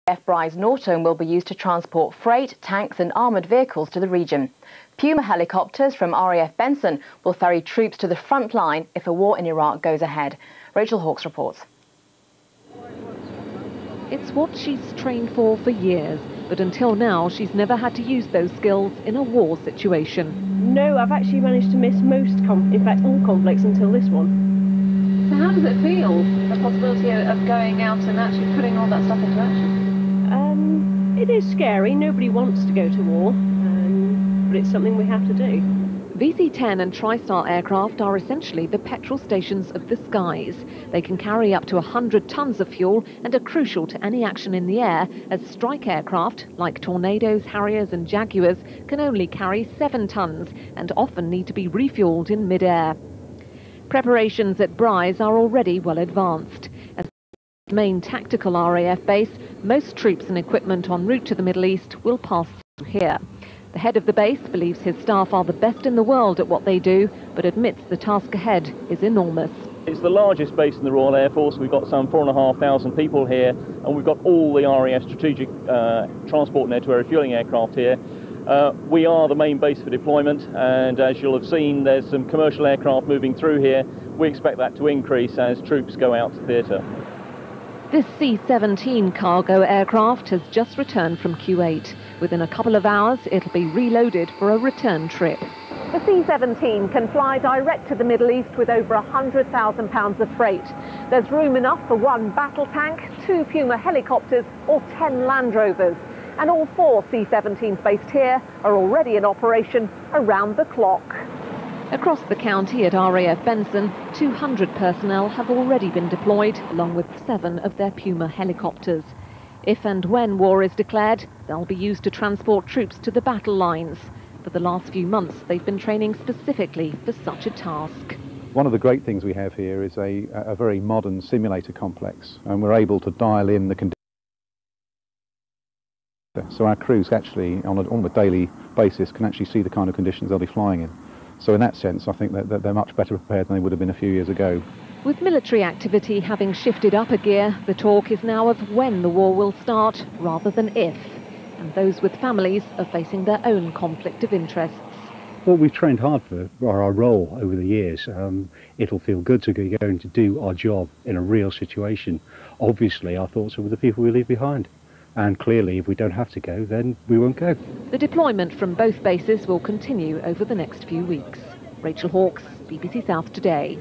RAF Brize Norton will be used to transport freight, tanks and armoured vehicles to the region. Puma helicopters from RAF Benson will ferry troops to the front line if a war in Iraq goes ahead. Rachel Hawkes reports. It's what she's trained for years, but until now she's never had to use those skills in a war situation. No, I've actually managed to miss most, in fact all conflicts until this one. So how does it feel, the possibility of going out and actually putting all that stuff into action? It is scary, nobody wants to go to war, but it's something we have to do. VC-10 and TriStar aircraft are essentially the petrol stations of the skies. They can carry up to 100 tons of fuel and are crucial to any action in the air, as strike aircraft, like Tornadoes, Harriers and Jaguars, can only carry 7 tons and often need to be refueled in mid-air. Preparations at Brize are already well advanced. As the main tactical RAF base, most troops and equipment en route to the Middle East will pass through here. The head of the base believes his staff are the best in the world at what they do, but admits the task ahead is enormous. It's the largest base in the Royal Air Force. We've got some 4,500 people here, and we've got all the RAF strategic transport and air refuelling aircraft here. We are the main base for deployment, and as you'll have seen, there's some commercial aircraft moving through here. We expect that to increase as troops go out to theatre. This C-17 cargo aircraft has just returned from Kuwait. Within a couple of hours, it'll be reloaded for a return trip. The C-17 can fly direct to the Middle East with over 100,000 pounds of freight. There's room enough for 1 battle tank, 2 Puma helicopters or 10 Land Rovers. And all 4 C-17s based here are already in operation around the clock. Across the county at RAF Benson, 200 personnel have already been deployed, along with 7 of their Puma helicopters. If and when war is declared, they'll be used to transport troops to the battle lines. For the last few months, they've been training specifically for such a task. One of the great things we have here is a very modern simulator complex, and we're able to dial in the conditions. So our crews actually, on a daily basis, can actually see the kind of conditions they'll be flying in. So in that sense, I think that they're much better prepared than they would have been a few years ago. With military activity having shifted up a gear, the talk is now of when the war will start rather than if. And those with families are facing their own conflict of interests. Well, we've trained hard for our role over the years. It'll feel good to be going to do our job in a real situation. Obviously, our thoughts are with the people we leave behind. And clearly, if we don't have to go, then we won't go. The deployment from both bases will continue over the next few weeks. Rachel Hawkes, BBC South Today.